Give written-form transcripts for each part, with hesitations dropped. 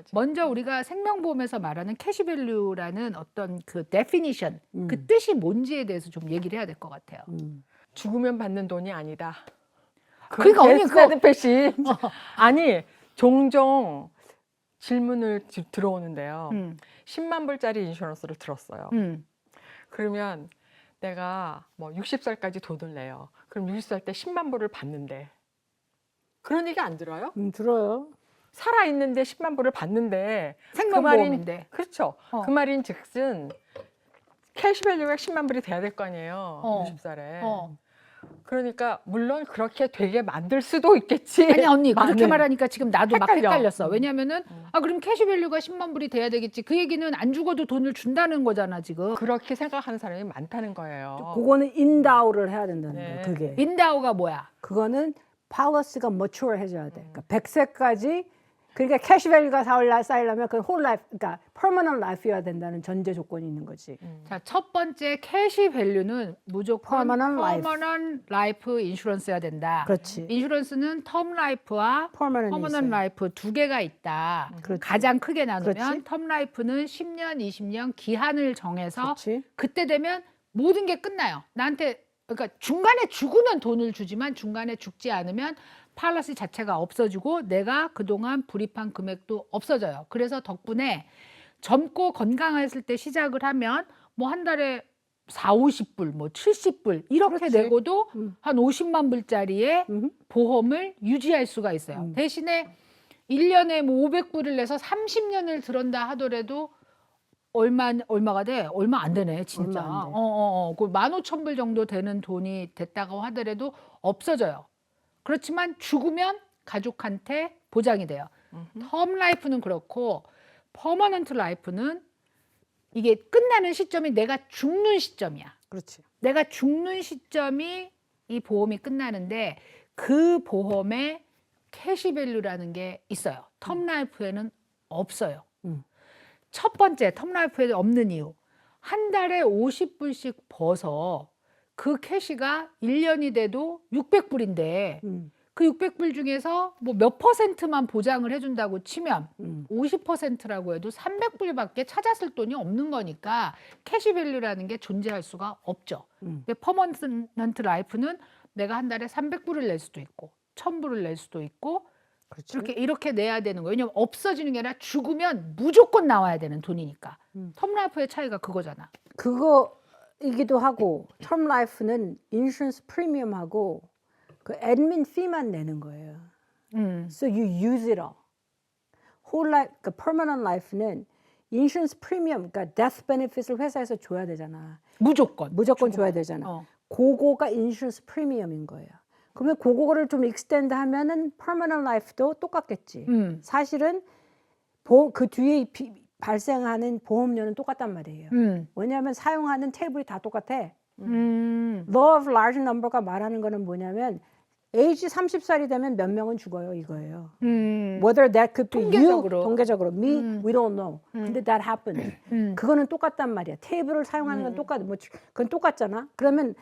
거지. 먼저 우리가 생명보험에서 말하는 캐시밸류라는 어떤 그 데피니션, 그 뜻이 뭔지에 대해서 좀 얘기를 해야 될 것 같아요. 죽으면 받는 돈이 아니다. 그러니까 언니 그거 패시 아니 종종 질문을 들어오는데요. 10만 불짜리 인슈런스를 들었어요. 그러면 내가 뭐 60살까지 돈을 내요. 그럼 60살 때 10만 불을 받는데 그런 얘기 안 들어요? 들어요. 살아 있는데 10만 불을 받는데 생명보험인데. 그렇죠. 그 말인 즉슨 캐시밸류가 10만 불이 돼야 될 거 아니에요. 60살에. 그러니까 물론 그렇게 되게 만들 수도 있겠지. 아니 언니 그렇게 많은. 말하니까 지금 나도 막 헷갈려. 헷갈렸어. 왜냐면은 그럼 캐시밸류가 10만 불이 돼야 되겠지. 그 얘기는 안 죽어도 돈을 준다는 거잖아 지금. 그렇게 생각하는 사람이 많다는 거예요. 그거는 인다우를 해야 된다는 네. 거예요. 그게. 인다우가 뭐야? 그거는 policy가 mature 해줘야 돼. 그러니까 100세까지 그러니까 캐시밸류가 쌓이려면 그 whole life, 그러니까 permanent life여야 된다는 전제 조건이 있는 거지. 자, 첫 번째 캐시밸류는 무조건 Permanent 라이프 인슈런스여야 된다. 그렇지. 인슈런스는 텀 라이프와 Permanent 퍼머넌트 있어요. 라이프 두 개가 있다. 그렇지. 가장 크게 나누면 그렇지. 텀 라이프는 10년, 20년 기한을 정해서 그렇지. 그때 되면 모든 게 끝나요. 나한테 그러니까 중간에 죽으면 돈을 주지만 중간에 죽지 않으면 팔러시 자체가 없어지고 내가 그동안 불입한 금액도 없어져요. 그래서 덕분에 젊고 건강했을 때 시작을 하면 뭐 한 달에 4, 50불, 뭐 70불 이렇게 그렇지. 내고도 한 50만 불짜리의 보험을 유지할 수가 있어요. 대신에 1년에 뭐 500불을 내서 30년을 들었다 하더라도 얼마가 돼? 얼마 안 되네, 진짜. 얼마 안 돼. 그 15,000불 정도 되는 돈이 됐다고 하더라도 없어져요. 그렇지만 죽으면 가족한테 보장이 돼요. 텀 라이프는 그렇고 퍼머넌트 라이프는 이게 끝나는 시점이 내가 죽는 시점이야. 그렇지. 내가 죽는 시점이 이 보험이 끝나는데 그 보험에 캐시밸류라는 게 있어요. 텀 라이프에는 없어요. 첫 번째 텀 라이프에 없는 이유. 한 달에 50불씩 벌어서 그 캐시가 1년이 돼도 600불인데 그 600불 중에서 뭐 몇 퍼센트만 보장을 해준다고 치면 50%라고 해도 300불밖에 찾았을 돈이 없는 거니까 캐시밸류라는 게 존재할 수가 없죠. 근데 퍼머넌트 라이프는 내가 한 달에 300불을 낼 수도 있고 1000불을 낼 수도 있고 그렇지. 이렇게 내야 되는 거예요. 왜냐면 없어지는 게 아니라 죽으면 무조건 나와야 되는 돈이니까. 텀 라이프의 차이가 그거잖아. 그거이기도 하고 텀 라이프는 인슈런스 프리미엄하고 그 애드민 피만 내는 거예요. So you use it all. Whole life, 그 permanent life는 인슈런스 프리미엄, 그러니까 death benefit을 회사에서 줘야 되잖아. 무조건 줘야 되잖아. 그거가 인슈런스 프리미엄인 거예요. 그러면 그거를 좀 익스텐드 하면은 permanent life도 똑같겠지. 사실은 그 뒤에 발생하는 보험료는 똑같단 말이에요. 왜냐하면 사용하는 테이블이 다 똑같아. Law of large number가 말하는 거는 뭐냐면 age 30살이 되면 몇 명은 죽어요 이거예요. Whether that could be 통계적으로 me, we don't know. 근데 that happened. 그거는 똑같단 말이야. 테이블을 사용하는 건 그건 똑같잖아. 그러면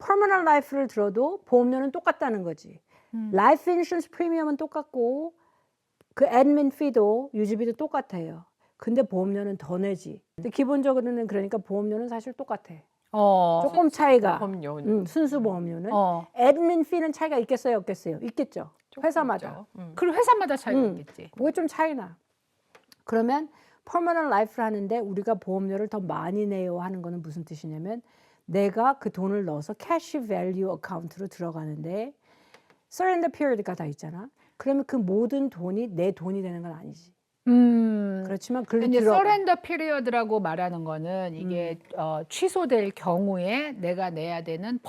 permanent life를 들어도 보험료는 똑같다는 거지. life insurance 프리미엄은 똑같고 그 admin fee도 유지비도 똑같아요. 근데 보험료는 더 내지. 근데 기본적으로는 그러니까 보험료는 사실 똑같아. 조금 차이가. 보험료. 순수 보험료는. admin fee는 차이가 있겠어요, 없겠어요? 있겠죠. 회사마다. 그리고 회사마다 차이가 있겠지. 그게 좀 차이나. 그러면 permanent life를 하는데 우리가 보험료를 더 많이 내요 하는 거는 무슨 뜻이냐면 내가 그 돈을 넣어서 cash value account로 들어가는데 surrender period가 다 있잖아. 그러면 그 모든 돈이 내 돈이 되는 건 아니지. 그렇지만 이제 서렌더 피리어드라고 말하는 거는 이게 취소될 경우에 내가 내야 되는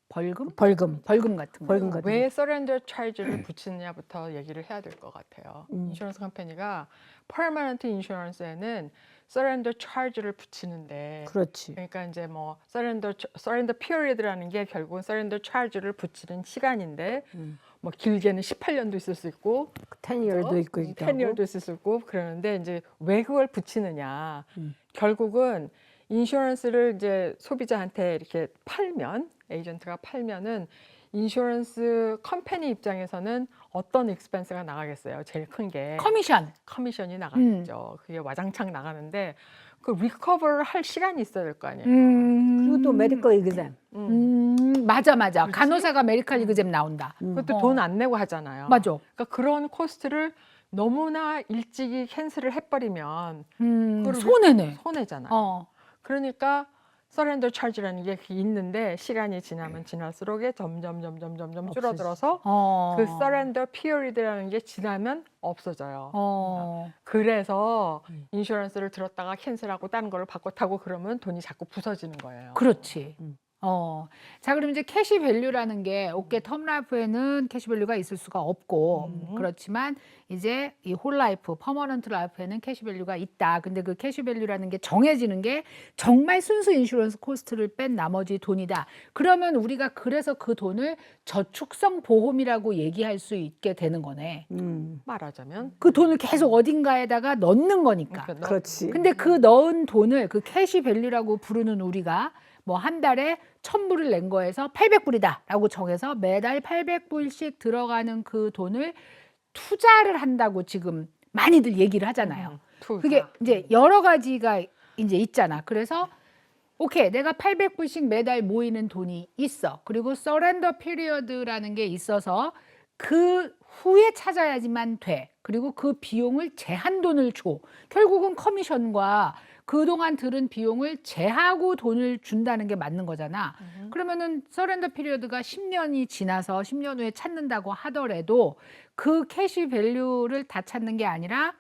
벌금 같은 거. 왜 서렌더 차이즈를 붙이느냐부터 얘기를 해야 될 것 같아요. 인슈런스 컴퍼니가 퍼머넌트 인슈런스에는 서렌더 차이즈를 붙이는데 그렇지. 그러니까 이제 뭐 서렌더 피리어드라는 게 결국은 서렌더 차이즈를 붙이는 시간인데 뭐 길게는 18년도 있을 수 있고 10year도 있고 10year도 있을 수 있고 그러는데 이제 왜 그걸 붙이느냐. 결국은 인슈런스를 이제 소비자한테 이렇게 팔면 에이전트가 팔면은 인슈런스 컴퍼니 입장에서는 어떤 익스펜스가 나가겠어요? 제일 큰 게 커미션이 나가겠죠. 그게 와장창 나가는데 그 리커버를 할 시간이 있어야 될 거 아니에요. 그리고 또 메디컬 exam. 맞아. 그렇지? 간호사가 메디컬 리그잼 나온다. 그것도 돈 안 내고 하잖아요. 맞아. 그러니까 그런 코스트를 너무나 일찍이 캔슬을 해버리면 그걸 손해네. 손해잖아요. 그러니까 서렌더 차지라는 게 있는데 시간이 지나면 지날수록 점점 줄어들어서 그 서렌더 피어리드라는 게 지나면 없어져요. 그래서 인슈런스를 들었다가 캔슬하고 다른 거를 바꿔 타고 그러면 돈이 자꾸 부서지는 거예요. 그렇지. 자, 그럼 이제 캐시 밸류라는 게 오케이 텀라이프에는 캐시 밸류가 있을 수가 없고 그렇지만 이제 이 홀라이프, 퍼머넌트 라이프에는 캐시 밸류가 있다. 근데 그 캐시 밸류라는 게 정해지는 게 정말 순수 인슈런스 코스트를 뺀 나머지 돈이다. 그러면 우리가 그래서 그 돈을 저축성 보험이라고 얘기할 수 있게 되는 거네. 말하자면 그 돈을 계속 어딘가에다가 넣는 거니까. 그렇지. 근데 그 넣은 돈을 그 캐시 밸류라고 부르는 우리가 뭐 한 달에 1,000불을 낸 거에서 800불이다 라고 정해서 매달 800불씩 들어가는 그 돈을 투자를 한다고 지금 많이들 얘기를 하잖아요. 그게 이제 여러 가지가 이제 있잖아. 그래서 오케이, 내가 800불씩 매달 모이는 돈이 있어. 그리고 서렌더 피리어드라는 게 있어서 그 후에 찾아야지만 돼. 그리고 그 비용을 제한 돈을 줘. 결국은 커미션과 그동안 들은 비용을 제하고 돈을 준다는 게 맞는 거잖아. 그러면은 서렌더 피리어드가 10년이 지나서 10년 후에 찾는다고 하더라도 그 캐시 밸류를 다 찾는 게 아니라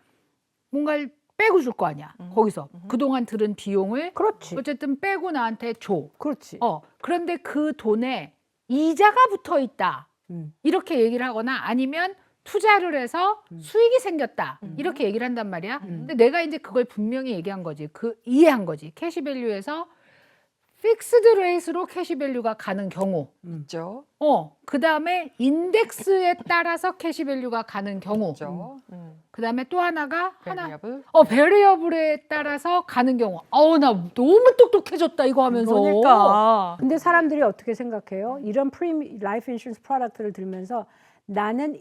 뭔가를 빼고 줄 거 아니야. 거기서 그동안 들은 비용을 그렇지. 어쨌든 빼고 나한테 줘. 그렇지. 그런데 그 돈에 이자가 붙어 있다. 이렇게 얘기를 하거나 아니면 투자를 해서 수익이 생겼다. 이렇게 얘기를 한단 말이야. 근데 내가 이제 그걸 분명히 얘기한 거지. 이해한 거지. 캐시밸류에서 픽스드 레이스로 캐시밸류가 가는 경우. 있죠. 그다음에 인덱스에 따라서 캐시밸류가 가는 경우. 있죠. 그다음에 또 하나가 베리어블에 따라서 가는 경우. 나 너무 똑똑해졌다 이거 하면서. 그러니까. 근데 사람들이 어떻게 생각해요? 이런 라이프 인슈런스 프로덕트를 들면서 나는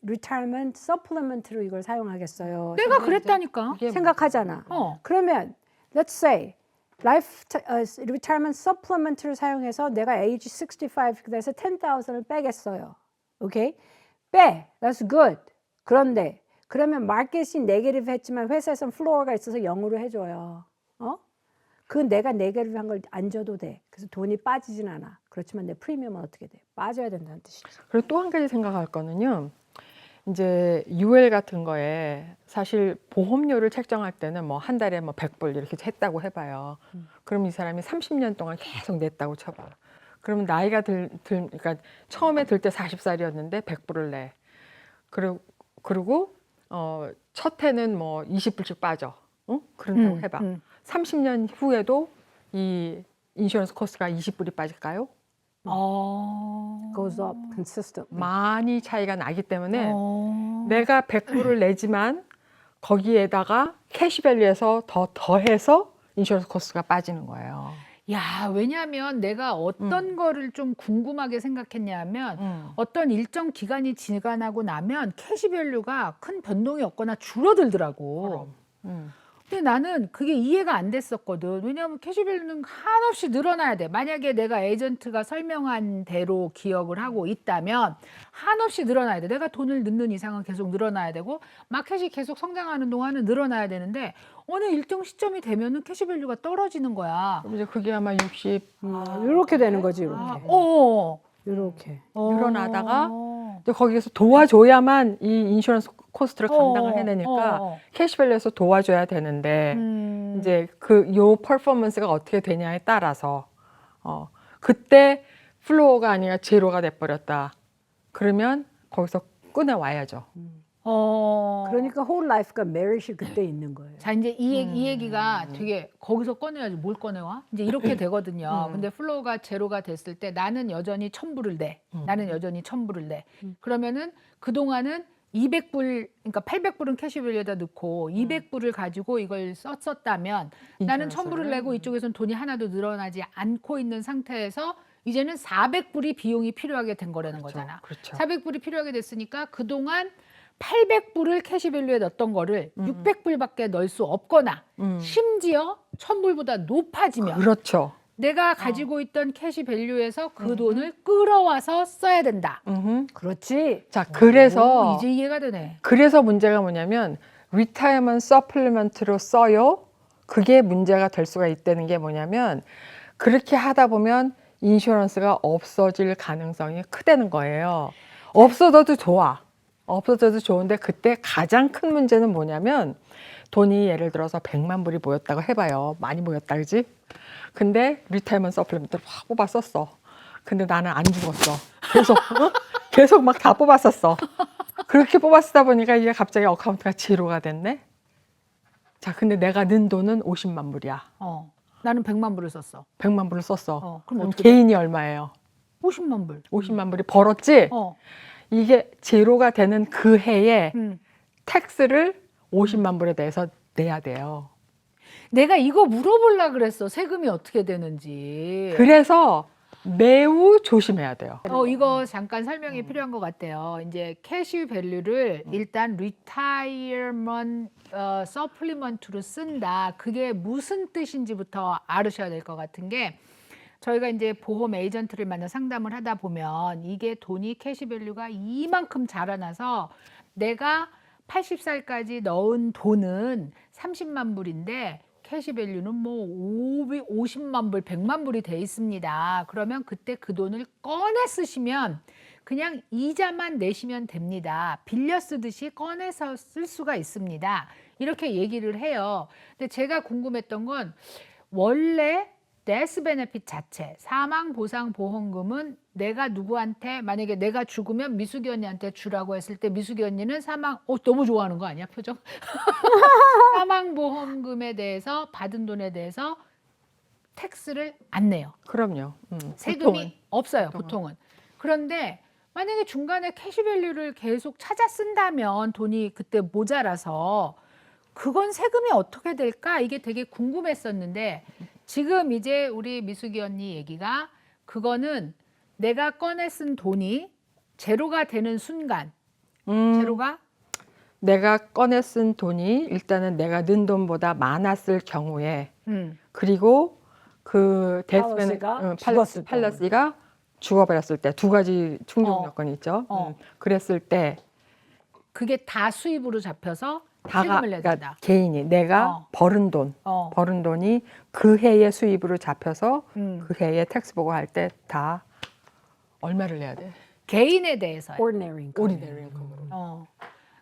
리타이먼트 서플리먼트로 이걸 사용하겠어요. 내가 그랬다니까. 생각하잖아. 그러면 let's say retirement supplement를 사용해서 내가 age 65 돼서 10,000을 빼겠어요. 오케이? 빼. That's good. 그런데 그러면 마켓이 네게티브 했지만 회사에서는 플로어가 있어서 0으로 해줘요. 그 내가 네게티브 한 걸 안 줘도 돼. 그래서 돈이 빠지진 않아. 그렇지만 내 프리미엄은 어떻게 돼? 빠져야 된다는 뜻이죠. 그리고 또 한 가지 생각할 거는요. 이제 UL 같은 거에 사실 보험료를 책정할 때는 뭐 한 달에 뭐 100불 이렇게 했다고 해봐요. 그럼 이 사람이 30년 동안 계속 냈다고 쳐봐. 그러면 나이가 그러니까 처음에 들 때 40살이었는데 100불을 내. 그리고 첫 해는 뭐 20불씩 빠져. 그런다고 해봐. 30년 후에도 이 인슈런스 코스트가 20불이 빠질까요? Goes up consistently. 많이 차이가 나기 때문에 내가 100불을 내지만 거기에다가 캐시밸류에서 더해서 인슈런스 코스트가 빠지는 거예요. 야, 왜냐하면 내가 어떤 거를 좀 궁금하게 생각했냐면 어떤 일정 기간이 지나고 나면 캐시밸류가 큰 변동이 없거나 줄어들더라고. 근데 나는 그게 이해가 안 됐었거든. 왜냐하면 캐시밸류는 한없이 늘어나야 돼. 만약에 내가 에이전트가 설명한 대로 기억을 하고 있다면 한없이 늘어나야 돼. 내가 돈을 넣는 이상은 계속 늘어나야 되고 마켓이 계속 성장하는 동안은 늘어나야 되는데 어느 일정 시점이 되면은 캐시밸류가 떨어지는 거야. 그럼 이제 그게 아마 60 이렇게 되는 거지, 이렇게. 이렇게. 늘어나다가 또 거기에서 도와줘야만 이 인슈런스 코스트를 감당을 해내니까 캐시밸류에서 도와줘야 되는데 이제 요 퍼포먼스가 어떻게 되냐에 따라서 그때 플로어가 아니라 제로가 돼버렸다. 그러면 거기서 끊어 와야죠. 그러니까 whole life가 메릿이 그때 있는 거예요. 자, 이제 이 얘기가 되게 거기서 꺼내야지 뭘 꺼내와? 이제 이렇게 되거든요. 근데 플로어가 제로가 됐을 때 나는 여전히 1,000불을 내. 나는 여전히 1,000불을 내. 그러면은 그동안은 200불, 그러니까 800불은 캐시밸류에다 넣고 200불을 가지고 이걸 썼었다면 나는 1,000불을 내고 이쪽에서는 돈이 하나도 늘어나지 않고 있는 상태에서 이제는 400불이 비용이 필요하게 된 거라는 거잖아. 그렇죠. 400불이 필요하게 됐으니까 그동안 800불을 캐시밸류에 넣었던 거를 600불밖에 넣을 수 없거나 심지어 1000불보다 높아지면 그렇죠. 내가 가지고 있던 캐시밸류에서 그 돈을 끌어와서 써야 된다. 그렇지. 자, 그래서 오, 이제 이해가 되네. 그래서 문제가 뭐냐면 리타이어먼트 서플리먼트로 써요. 그게 문제가 될 수가 있다는 게 뭐냐면 그렇게 하다 보면 인슈런스가 없어질 가능성이 크다는 거예요. 없어져도 좋아. 없어져도 좋은데 그때 가장 큰 문제는 뭐냐면 돈이 예를 들어서 100만 불이 모였다고 해봐요. 많이 모였다, 그지? 근데 리타이먼트 서플리먼트를 확 뽑아 썼어. 근데 나는 안 죽었어. 계속 막 다 뽑았었어. 그렇게 뽑아 쓰다 보니까 이게 갑자기 어카운트가 제로가 됐네. 자, 근데 내가 넣은 돈은 50만 불이야. 나는 100만 불을 썼어. 100만 불을 썼어. 그럼 그럼 어떻게 돼? 개인이 얼마예요? 50만 불. 50만 불이 벌었지? 이게 제로가 되는 그 해에 텍스를 50만 불에 대해서 내야 돼요. 내가 이거 물어보려고 그랬어. 세금이 어떻게 되는지. 그래서 매우 조심해야 돼요. 이거 잠깐 설명이 필요한 것 같아요. 이제 캐시 밸류를 일단 리타이어먼트 서플리먼트로 쓴다. 그게 무슨 뜻인지부터 알으셔야 될 것 같은 게 저희가 이제 보험 에이전트를 만나 상담을 하다 보면 이게 돈이 캐시 밸류가 이만큼 자라나서 내가 80살까지 넣은 돈은 30만 불인데 캐시 밸류는 뭐 50만 불, 100만 불이 돼 있습니다. 그러면 그때 그 돈을 꺼내 쓰시면 그냥 이자만 내시면 됩니다. 빌려 쓰듯이 꺼내서 쓸 수가 있습니다. 이렇게 얘기를 해요. 근데 제가 궁금했던 건 원래 데스 베네핏 자체, 사망 보상 보험금은 내가 누구한테 만약에 내가 죽으면 미숙이 언니한테 주라고 했을 때 미숙이 언니는 너무 좋아하는 거 아니야, 표정? 사망 보험금에 대해서 받은 돈에 대해서 텍스를 안 내요. 그럼요. 세금이 보통은. 없어요, 보통은. 그런데 만약에 중간에 캐시밸류를 계속 찾아 쓴다면 돈이 그때 모자라서 그건 세금이 어떻게 될까? 이게 되게 궁금했었는데 지금 이제 우리 미숙이 언니 얘기가 그거는 내가 꺼내 쓴 돈이 제로가 되는 순간 제로가 내가 꺼내 쓴 돈이 일단은 내가 넣은 돈보다 많았을 경우에 그리고 그 팔러시가 죽어버렸을 때 두 가지 충족 요건이 있죠. 그랬을 때 그게 다 수입으로 잡혀서 다가 세금을 내야 된다. 그러니까 개인이 내가 벌은 돈이 그 해의 수입으로 잡혀서 그 해에 텍스 보고할 때 다 얼마를 내야 돼? 개인에 대해서요. ordinary income. 오리네리 인컴으로.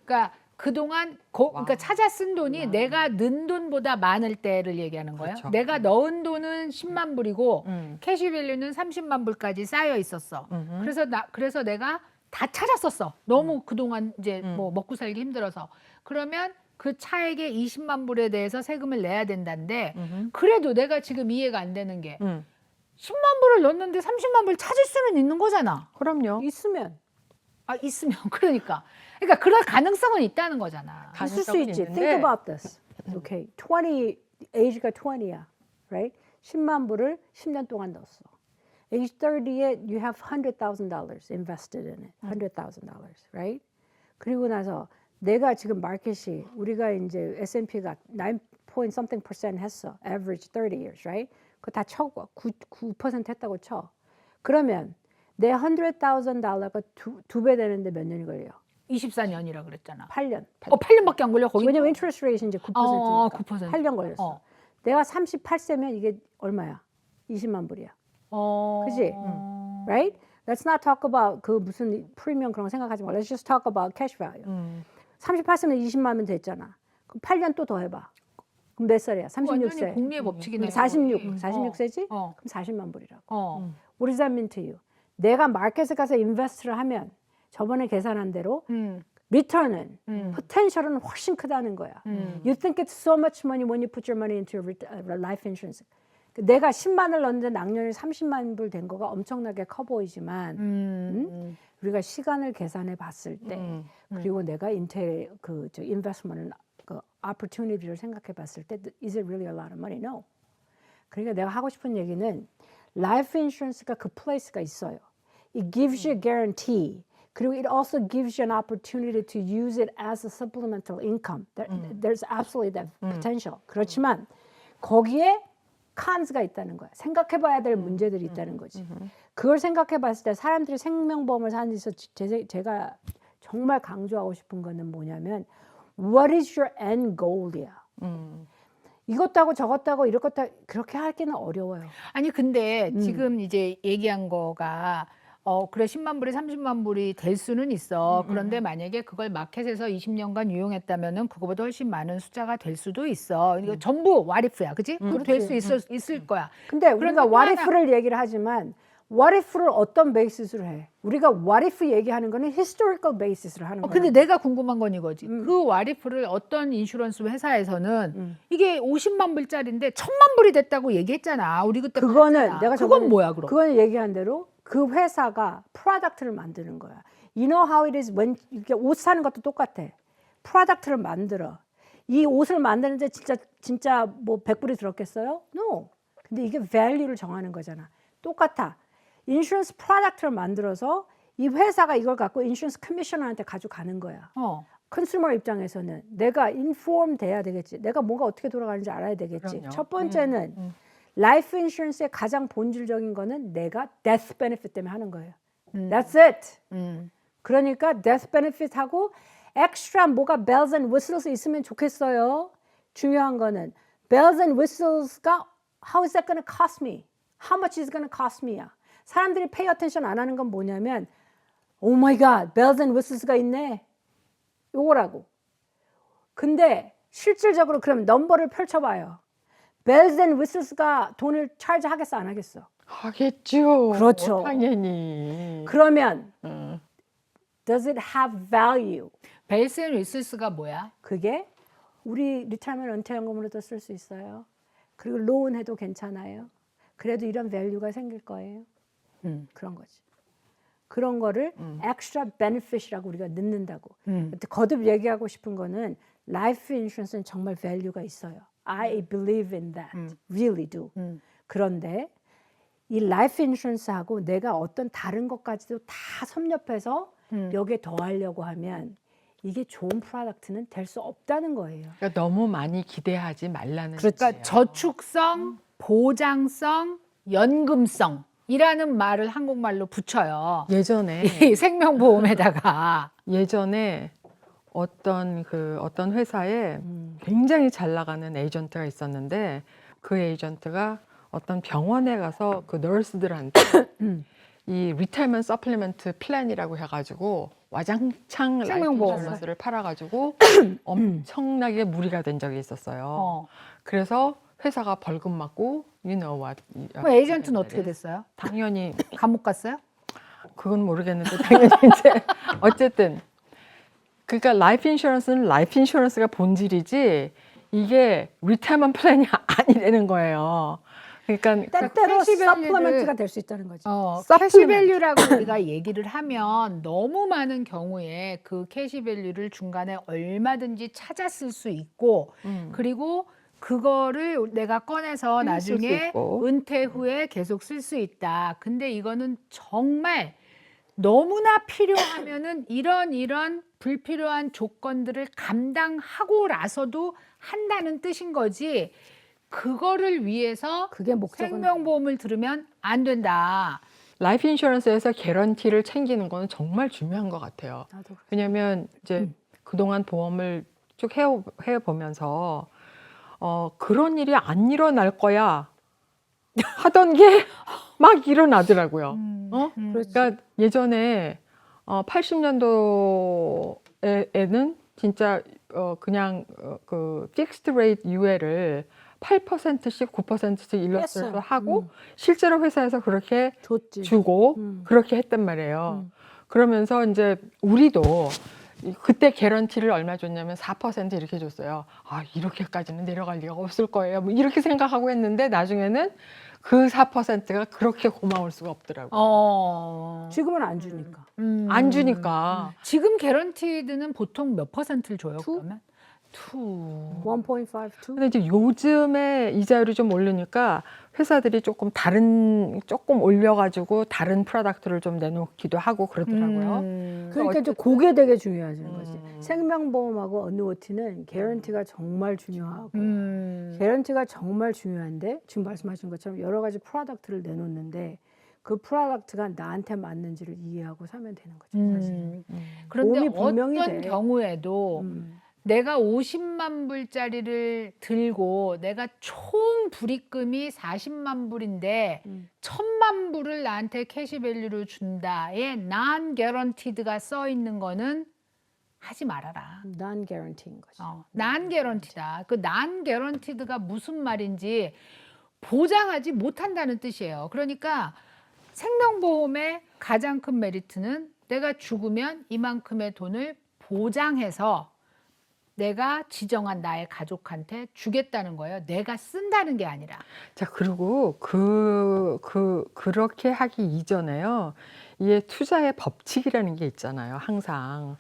그러니까 그동안 그러니까 찾아 쓴 돈이 내가 넣은 돈보다 많을 때를 얘기하는 거예요. 그렇죠. 내가 넣은 돈은 10만 불이고 캐시밸류는 30만 불까지 쌓여 있었어. 그래서 내가 다 찾았었어. 너무 그동안 이제 뭐 먹고 살기 힘들어서. 그러면 그 차액의 20만 불에 대해서 세금을 내야 된다는데 그래도 내가 지금 이해가 안 되는 게 10만 불을 넣었는데 30만 불 찾을 수는 있는 거잖아. 그럼요. 있으면 있으면 그러니까 그럴 가능성은 있다는 거잖아. 있을 수 가능성은 있지. 있는데. Think about this. Okay, 20 age가 20야, right? 10만 불을 10년 동안 넣었어. Age 30에 you have $100,000 invested in it. $100,000, right? 그리고 나서 내가 지금 마켓이 우리가 이제 S&P가 9.something% 했어. Average 30 years, right? 그거 다 쳐고 9% 했다고 쳐. 그러면 내 $100,000가 두 배 되는데 몇 년이 걸려? 24년이라 그랬잖아. 8년. 8년밖에 안 걸려 거기. 왜냐면 interest rate이 이제 9%니까 9%. 8년 걸렸어. 내가 38세면 이게 얼마야? 20만 불이야. 그지? Right? Let's not talk about 그 무슨 프리미엄 그런 거 생각하지 마. Let's just talk about cash value. 38세면 20만원 됐잖아. 그럼 8년 또 더 해봐. 그럼 몇 살이야? 36세. 완전히 공리의 법칙이네. 46세지? 그럼 40만 불이라고. What does that mean to you? 내가 마켓에 가서 인베스트를 하면 저번에 계산한 대로 리턴은 포텐셜은 훨씬 크다는 거야. You think it's so much money when you put your money into life insurance. 내가 10만을 넣었는데 낙년이 30만 불 된 거가 엄청나게 커 보이지만 우리가 시간을 계산해 봤을 때 그리고 내가 인베스트먼을 그 opportunity를 생각해 봤을 때 is it really a lot of money? No. 그러니까 내가 하고 싶은 얘기는 라이프 인슈런스가 그 플레이스가 있어요. It gives you a guarantee. 그리고 it also gives you an opportunity to use it as a supplemental income. There's absolutely that potential. 그렇지만 거기에 cons가 있다는 거야. 생각해봐야 될 문제들이 있다는 거지. 그걸 생각해봤을 때 사람들이 생명보험을 사는 데서 제가 정말 강조하고 싶은 거는 뭐냐면 What is your end goal이야. 이것도 하고 저것도 하고 이것도 하고 그렇게 하기는 어려워요. 아니 근데 지금 이제 얘기한 거가 그래 10만 불이 30만 불이 될 수는 있어. 그런데 만약에 그걸 마켓에서 20년간 유용했다면은 그거보다 훨씬 많은 숫자가 될 수도 있어. 이거 전부 what if야, 그지? 될 수 있을 거야. 근데 우리가 또 what 하나- if를 얘기를 하지만 what if를 어떤 베이시스로 해? 우리가 what if 얘기하는 거는 historical basis로 하는 거야. 근데 내가 궁금한 건 이거지. 그 what if를 어떤 인슈런스 회사에서는 이게 50만 불짜리인데 1000만 불이 됐다고 얘기했잖아. 우리 그때 그거는 봤잖아. 내가 그건 저번에- 뭐야 그럼? 그거는 얘기한 대로 그 회사가 프로덕트를 만드는 거야. You know how it is when 이렇게 옷 사는 것도 똑같아. 프로덕트를 만들어. 이 옷을 만드는데 진짜 뭐 100불이 들었겠어요? No. 근데 이게 value를 정하는 거잖아. 똑같아. 인슈런스 프로덕트를 만들어서 이 회사가 이걸 갖고 인슈런스 커미셔너한테 가져가는 거야. 컨슈머 입장에서는 내가 인폼 돼야 되겠지. 내가 뭐가 어떻게 돌아가는지 알아야 되겠지. 그럼요. 첫 번째는 라이프 인슈런스의 가장 본질적인 거는 내가 death benefit 때문에 하는 거예요. That's it. 그러니까 death benefit 하고 extra 뭐가 bells and whistles 있으면 좋겠어요. 중요한 거는 bells and whistles가 how is that going to cost me? How much is it going to cost me야. 사람들이 pay attention 안 하는 건 뭐냐면 oh my god, bells and whistles가 있네. 요거라고. 근데 실질적으로 그럼 넘버를 펼쳐봐요. bells and whistles가 돈을 차지 하겠어 안 하겠어? 하겠죠. 그렇죠. 당연히. 그러면 does it have value? 벨스 앤 위슬스가 뭐야? 그게 우리 리타이먼트 은퇴연금으로도 쓸 수 있어요. 그리고 로운 해도 괜찮아요. 그래도 이런 밸류가 생길 거예요. 그런 거지. 그런 거를 extra benefit이라고 우리가 넣는다고. 거듭 얘기하고 싶은 거는 라이프 인슈런스는 정말 밸류가 있어요. I believe in that. Really do. 그런데 이 라이프 인슈런스하고 내가 어떤 다른 것까지도 다 섭렵해서 여기에 더하려고 하면 이게 좋은 프로덕트는 될 수 없다는 거예요. 그러니까 너무 많이 기대하지 말라는 그러니까 뜻이에요. 저축성, 보장성, 연금성이라는 말을 한국말로 붙여요. 예전에 이 생명보험에다가 어떤 회사에 굉장히 잘 나가는 에이전트가 있었는데 그 에이전트가 어떤 병원에 가서 그 너스들한테 이 리타이먼트 서플리먼트 플랜이라고 해가지고 와장창 라이프 생명보험을. 인슈런스를 팔아가지고 엄청나게 무리가 된 적이 있었어요. 그래서 회사가 벌금 맞고 you know what. 그 에이전트는 어떻게 됐어요? 당연히 감옥 갔어요? 그건 모르겠는데 당연히 이제 어쨌든 그러니까 라이프 인슈런스는 라이프 인슈런스가 본질이지 이게 리타이먼트 플랜이 아니라는 거예요. 그러니까 때때로 캐시 밸류를- 서플리먼트가 될 수 있다는 거죠. 캐시밸류라고 우리가 얘기를 하면 너무 많은 경우에 그 캐시밸류를 중간에 얼마든지 찾아 쓸 수 있고 그리고 그거를 내가 꺼내서 쓸수 나중에 있고. 은퇴 후에 계속 쓸 수 있다. 근데 이거는 정말 너무나 필요하면은 이런 불필요한 조건들을 감당하고라서도 한다는 뜻인 거지. 그거를 위해서 그게 목적은 생명보험을 들으면 안 된다. 라이프 인슈런스에서 개런티를 챙기는 거는 정말 중요한 것 같아요. 나도 왜냐하면 이제 그동안 보험을 쭉 해보면서 그런 일이 안 일어날 거야 하던 게 막 일어나더라고요. 그러니까 예전에 80년도에는 진짜 그냥 그 픽스드 레이트 UL을 8%씩 9%씩 일러스트를 뺐어요. 하고 실제로 회사에서 그렇게 좋지. 주고 그렇게 했단 말이에요. 그러면서 이제 우리도 그때 개런티를 얼마 줬냐면 4% 이렇게 줬어요. 아, 이렇게까지는 내려갈 리가 없을 거예요. 뭐 이렇게 생각하고 했는데 나중에는 그 4%가 그렇게 고마울 수가 없더라고요. 지금은 안 주니까. 안 주니까. 지금 개런티드는 보통 몇 퍼센트를 줘요? 투? 그러면 1.5, 2. 근데 이제 요즘에 이자율이 좀 오르니까 회사들이 조금 올려가지고 다른 프로덕트를 좀 내놓기도 하고 그러더라고요. 그러니까 이제 그게 되게 중요하죠. 거지. 생명보험하고 어누어티는 개런티가 정말 중요하고 개런티가 정말 중요한데 지금 말씀하신 것처럼 여러 가지 프로덕트를 내놓는데 그 프로덕트가 나한테 맞는지를 이해하고 사면 되는 거죠. 사실. 그런데 보험이 분명히 어떤 돼. 경우에도 내가 50만 불짜리를 들고 내가 총 불입금이 40만 불인데 1000만 불을 나한테 캐시밸류로 준다에 non guaranteed가 써 있는 거는 하지 말아라. non guarantee인 거지. non guaranteed다. 그 non guaranteed가 무슨 말인지 보장하지 못한다는 뜻이에요. 그러니까 생명보험의 가장 큰 메리트는 내가 죽으면 이만큼의 돈을 보장해서 내가 지정한 나의 가족한테 주겠다는 거예요. 내가 쓴다는 게 아니라. 자, 그리고 그렇게 하기 이전에요. 이게 투자의 법칙이라는 게 있잖아요. 항상.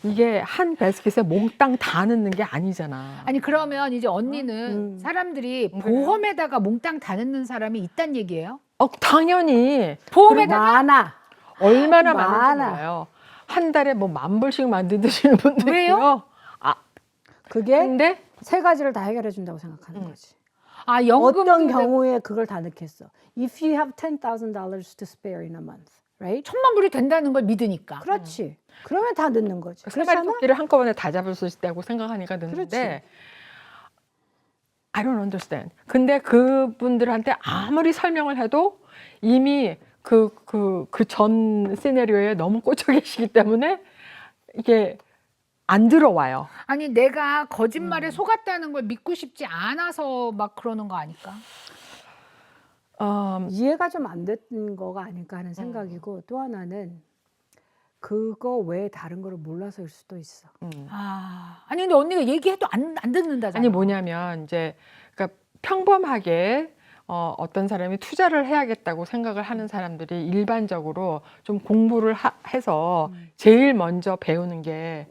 이게 한 바스켓에 몽땅 다 넣는 게 아니잖아. 아니 그러면 이제 언니는 사람들이 보험에다가 몽땅 다 넣는 사람이 있단 얘기예요? 당연히. 보험에다가 많아. 얼마나 많아. 많은지 몰라요. 한 달에 뭐 10,000불씩 만드시는 분도 왜요? 있고요. 그게 근데 세 가지를 다 해결해 준다고 생각하는 거지. 아 연금 어떤 경우에 그걸 다 넣겠어. If you have $10,000 to spare in a month, right? 1000만 불이 된다는 걸 믿으니까. 그렇지. 그러면 다 넣는 거지. 세 마리 그렇잖아? 토끼를 한꺼번에 다 잡을 수 있다고 생각하니까 넣는데 I don't understand. 근데 그분들한테 아무리 설명을 해도 이미 그 전 시나리오에 너무 꽂혀 계시기 때문에 이게 안 들어와요. 아니 내가 거짓말에 속았다는 걸 믿고 싶지 않아서 막 그러는 거 아닐까? 이해가 좀 안 됐던 거가 아닐까 하는 생각이고 또 하나는 그거 외에 다른 거를 몰라서일 수도 있어. 아니 근데 언니가 얘기해도 안 듣는다잖아. 아니 뭐냐면 이제 그러니까 평범하게 어떤 사람이 투자를 해야겠다고 생각을 하는 사람들이 일반적으로 좀 공부를 해서 제일 먼저 배우는 게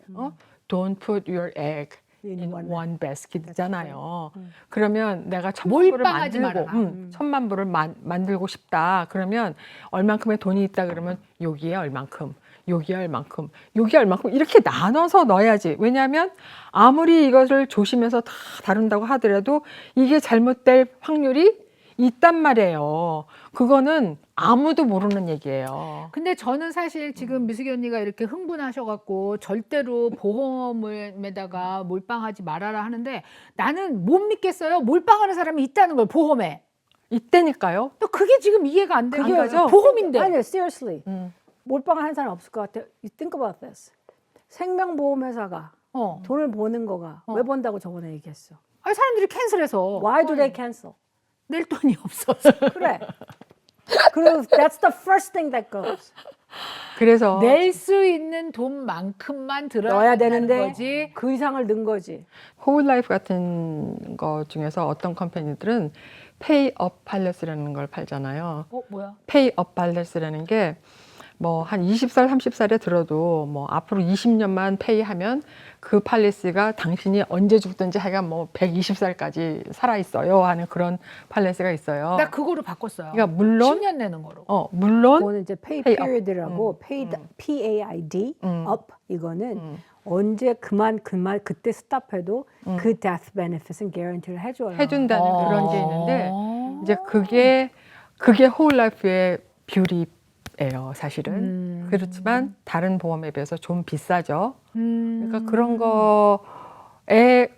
Don't put your egg in one basket잖아요. 그러면 내가 1,000만 불을 몰빵하지 만들고 말아라. 1,000만 불을 만들고 싶다. 그러면 얼만큼의 돈이 있다 그러면 여기에 얼만큼, 여기에 얼만큼, 여기에 얼만큼 이렇게 나눠서 넣어야지. 왜냐하면 아무리 이것을 조심해서 다 다룬다고 하더라도 이게 잘못될 확률이 있단 말이에요. 그거는 아무도 모르는 얘기예요. 근데 저는 사실 지금 미숙이 언니가 이렇게 흥분하셔갖고 절대로 보험에다가 몰빵하지 말아라 하는데 나는 못 믿겠어요. 몰빵하는 사람이 있다는 걸 보험에. 이때니까요. 또 그게 지금 이해가 안 되는 그게 거죠. 보험인데. 아니, seriously. 몰빵을 한 사람 없을 것 같아. You think about this. 생명보험회사가 돈을 버는 거가 왜 번다고 저번에 얘기했어. 아니, 사람들이 캔슬해서 Why do they cancel? 낼 돈이 없어서. 그래. 그리고 that's the first thing that goes. 그래서 낼 수 있는 돈만큼만 넣어야 들어야 되는 되는데 거지. 그 이상을 넣은 거지. 호울라이프 같은 거 중에서 어떤 컴퍼니들은 페이업 팔레스라는 걸 팔잖아요. 뭐야? 페이업 팔레스라는 게 뭐 한 20살, 30살에 들어도 뭐 앞으로 20년만 페이하면 그 팔레스가 당신이 언제 죽든지 하여간 뭐 120살까지 살아 있어요 하는 그런 팔레스가 있어요. 나 그거로 바꿨어요. 그러니까 물론 10년 내는 거로. 물론 그거는 이제 pay pay up. period라고 PAID up 이거는 언제 그때 스탑해도 그 death benefit은 guarantee를 해줘요. 해준다는 그런 게 있는데 이제 그게 호울라이프의 뷰티예요, 사실은. 그렇지만 다른 보험에 비해서 좀 비싸죠. 그러니까 그런 거에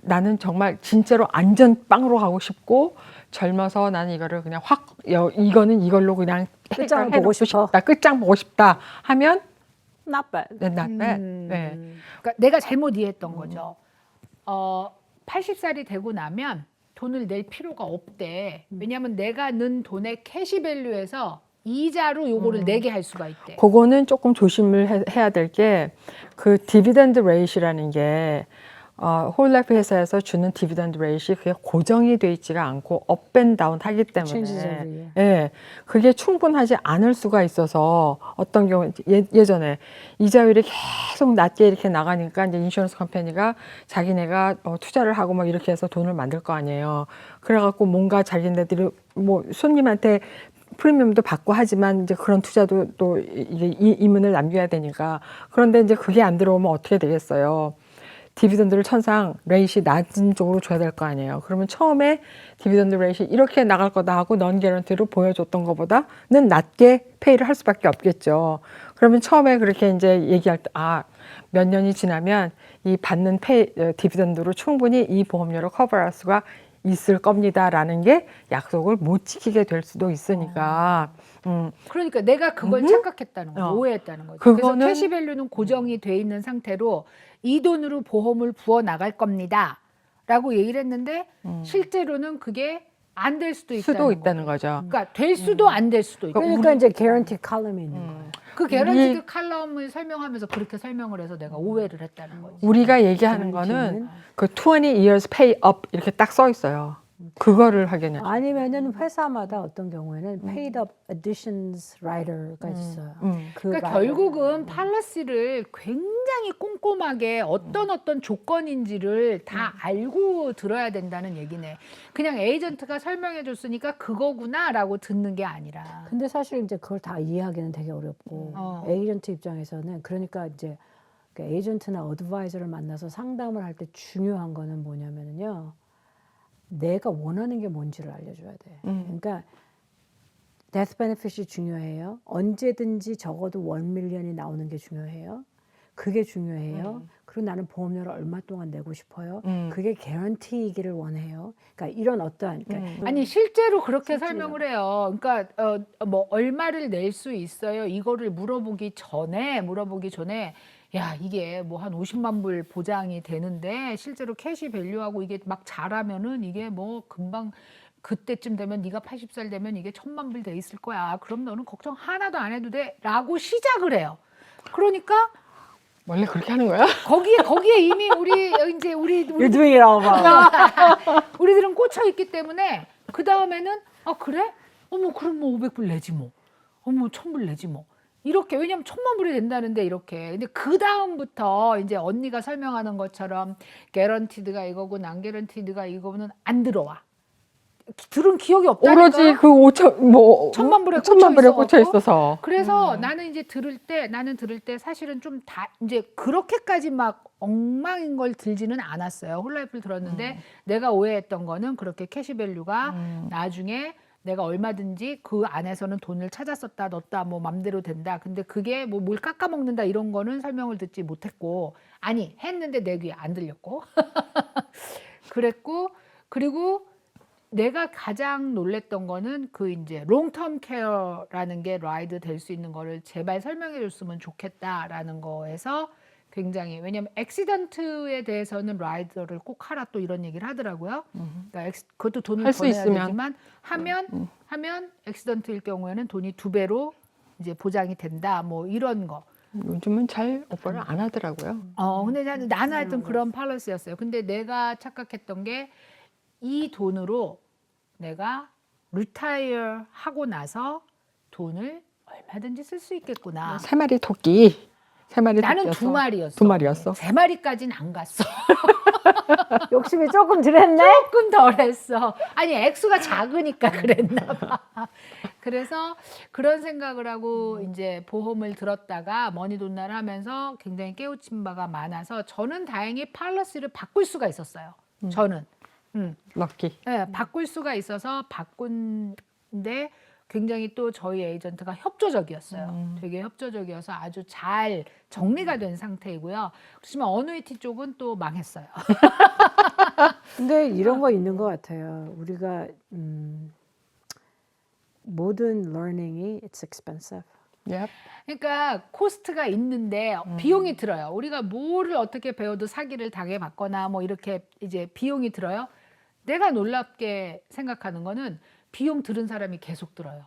나는 정말 진짜로 안전빵으로 가고 싶고 젊어서 나는 이거를 그냥 이거는 이걸로 그냥 끝장을 보고 싶어. 끝장 보고 싶다 하면 Not bad. not bad. 네. 그러니까 내가 잘못 이해했던 거죠. 80살이 되고 나면 돈을 낼 필요가 없대. 왜냐하면 내가 넣은 돈의 캐시밸류에서 이자로 요거를 내게 할 수가 있대. 그거는 조금 조심을 해야 될 게 그 디비덴드 레이시라는 게 홀라이프 회사에서 주는 디비던드 레이트이 그게 고정이 돼 있지가 않고 업앤다운 하기 Changes every 때문에 year. 예, 그게 충분하지 않을 수가 있어서 어떤 경우 예전에 이자율이 계속 낮게 이렇게 나가니까 이제 인슈런스 컴퍼니가 자기네가 투자를 하고 막 이렇게 해서 돈을 만들 거 아니에요. 그래갖고 뭔가 자기네들이 뭐 손님한테 프리미엄도 받고 하지만 이제 그런 투자도 또 이게 이문을 남겨야 되니까 그런데 이제 그게 안 들어오면 어떻게 되겠어요? 디비던드를 천상 레이시 낮은 쪽으로 줘야 될 거 아니에요. 그러면 처음에 디비던드 레이시 이렇게 나갈 거다 하고 넌 개런티로 보여줬던 것보다는 낮게 페이를 할 수밖에 없겠죠. 그러면 처음에 그렇게 이제 얘기할 때 몇 년이 지나면 이 받는 디비던드로 충분히 이 보험료를 커버할 수가 있을 겁니다라는 게 약속을 못 지키게 될 수도 있으니까. 그러니까 내가 그걸 착각했다는 거죠. 오해했다는 거죠. 그거는- 그래서 캐시밸류는 고정이 돼 있는 상태로 이 돈으로 보험을 부어 나갈 겁니다. 라고 얘기를 했는데 실제로는 그게 안 될 수도 있다는 거죠. 그러니까 될 수도 안 될 수도 있고. 그러니까 이제 guarantee column이 있는 거예요. 그 개런티드 칼럼을 설명하면서 그렇게 설명을 해서 내가 오해를 했다는 거지. 우리가 얘기하는 거는 그 20 years pay up 이렇게 딱 써 있어요. 그거를 하겠냐. 아니면은 회사마다 어떤 경우에는 paid up additions rider가 있어요. 그 그러니까 rider. 결국은 팔러시를 굉장히 꼼꼼하게 어떤 조건인지를 다 알고 들어야 된다는 얘기네. 그냥 에이전트가 설명해 줬으니까 그거구나라고 듣는 게 아니라. 근데 사실 이제 그걸 다 이해하기는 되게 어렵고 에이전트 입장에서는 그러니까 이제 그 에이전트나 어드바이저를 만나서 상담을 할 때 중요한 거는 뭐냐면요. 내가 원하는 게 뭔지를 알려줘야 돼. 그러니까 데스 베네핏이 중요해요. 언제든지 적어도 1 밀리언이 나오는 게 중요해요. 그게 중요해요. 그리고 나는 보험료를 얼마 동안 내고 싶어요. 그게 개런티이기를 원해요. 그러니까 이런 어떠한 그러니까 아니 실제로 그렇게 설명을 해요. 그러니까 뭐 얼마를 낼 수 있어요. 이거를 물어보기 전에 야 이게 뭐 한 50만 불 보장이 되는데 실제로 캐시 밸류하고 이게 막 잘하면은 이게 뭐 금방 그때쯤 되면 네가 80살 되면 이게 1,000만 불 돼 있을 거야. 그럼 너는 걱정 하나도 안 해도 돼라고 시작을 해요. 그러니까 원래 그렇게 하는 거야? 거기에 이미 우리 You're doing it all wrong. 우리들은 꽂혀 있기 때문에 그 다음에는 그래? 어머 그럼 뭐 500불 내지 뭐. 어머 1,000불 내지 뭐. 이렇게 왜냐면 1,000만 불이 된다는데 이렇게. 근데 그 다음부터 이제 언니가 설명하는 것처럼 개런티드가 이거고 난 개런티드가 이거는 안 들어와. 들은 기억이 없다니까. 오로지 그 1,000만 불에 꽂혀 있어서. 그래서 나는 이제 들을 때 사실은 좀 다 이제 그렇게까지 막 엉망인 걸 들지는 않았어요. 홀라이프를 들었는데 내가 오해했던 거는 그렇게 캐시밸류가 나중에 내가 얼마든지 그 안에서는 돈을 찾았었다 넣었다 뭐 맘대로 된다. 근데 그게 뭐 뭘 깎아먹는다 이런 거는 설명을 듣지 못했고 아니 했는데 내 귀에 안 들렸고 그랬고 그리고 내가 가장 놀랬던 거는 그 이제 롱텀 케어라는 게 라이드 될 수 있는 거를 제발 설명해 줬으면 좋겠다라는 거에서 굉장히 왜냐면 액시던트에 대해서는 라이더를 꼭 하라 또 이런 얘기를 하더라고요. 그러니까 그것도 돈을 할 수 더 내야 있으면. 되지만 하면 액시던트일 경우에는 돈이 2배로 이제 보장이 된다 뭐 이런 거. 요즘은 잘 오퍼를 안 하더라고요. 근데 나는 하여튼 그런 팔러시였어요. 근데 내가 착각했던 게 이 돈으로 내가 리타이어 하고 나서 돈을 얼마든지 쓸 수 있겠구나. 3마리 토끼. 3마리 나는 토끼였어. 2마리였어. 2마리였어. 3마리까지는 안 갔어. 욕심이 조금 들었네. 조금 덜했어. 아니 액수가 작으니까 그랬나 봐. 그래서 그런 생각을 하고 이제 보험을 들었다가 머니돈날 하면서 굉장히 깨우친 바가 많아서 저는 다행히 팔러시를 바꿀 수가 있었어요. 저는. 럭키. 네, 바꿀 수가 있어서 바꾼데 굉장히 또 저희 에이전트가 협조적이었어요. 되게 협조적이어서 아주 잘 정리가 된 상태이고요. 그렇지만 어누이티 쪽은 또 망했어요. 근데 이런 거 있는 것 같아요. 우리가 모든 learning이 it's expensive. Yep. 그러니까 코스트가 있는데 비용이 들어요. 우리가 뭐를 어떻게 배워도 사기를 당해봤거나 뭐 이렇게 이제 비용이 들어요. 내가 놀랍게 생각하는 거는 비용 들은 사람이 계속 들어요.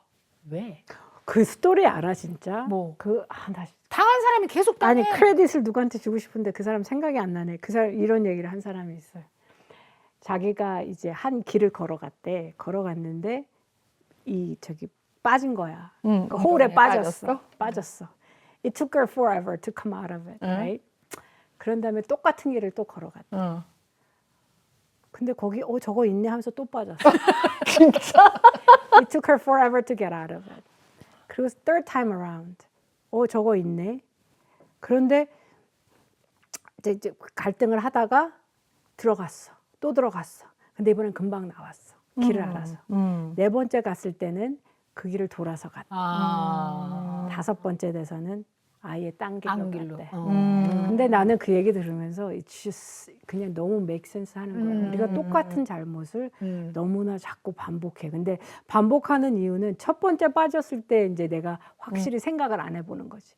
왜? 그 스토리 알아 진짜? 뭐? 나 당한 사람이 계속 당해. 아니 크레딧을 누구한테 주고 싶은데 그 사람 생각이 안 나네. 그 사람 이런 얘기를 한 사람이 있어요. 자기가 이제 한 길을 걸어갔대. 걸어갔는데 저기 빠진 거야. 그 홀에 빠졌어. It took her forever to come out of it, right? 그런 다음에 똑같은 길을 또 걸어갔대. 근데 거기 저거 있네 하면서 또 빠졌어. 진짜? It took her forever to get out of it. 그리고 third time around. 저거 있네. 그런데 이제 갈등을 하다가 들어갔어. 또 들어갔어. 근데 이번엔 금방 나왔어. 길을 알아서. 네 번째 갔을 때는 그 길을 돌아서 갔다. 다섯 번째 돼서는 아예 딴 길로 갔대. 근데 나는 그 얘기 들으면서 it's just 그냥 너무 make sense 하는 거야. 우리가 똑같은 잘못을 너무나 자꾸 반복해. 근데 반복하는 이유는 첫 번째 빠졌을 때 이제 내가 확실히 생각을 안 해보는 거지.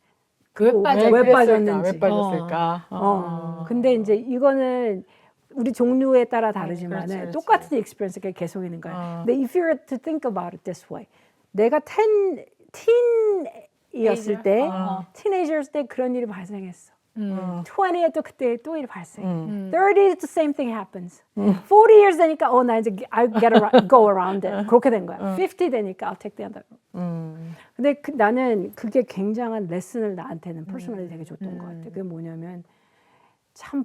왜 왜 빠졌는지. 왜 빠졌을까? 근데 이제 이거는 우리 종류에 따라 다르지만 그렇지. 똑같은 익스피리언스가 계속 있는 거야. 근데 if you were to think about it this way, 내가 teen이었을 때, teenager였을 때 그런 일이 발생했어. 20에 또 그때 또 일이 발생해. 30 the same thing happens. 40 years 되니까 나 이제 I'll go around it. 그렇게 된 거야. 50 되니까 I'll take the other. 근데 나는 그게 굉장한 레슨을 나한테는 퍼스널리 되게 줬던 것 같아. 그게 뭐냐면 참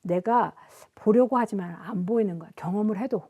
내가 보려고 하지만 안 보이는 거야. 경험을 해도.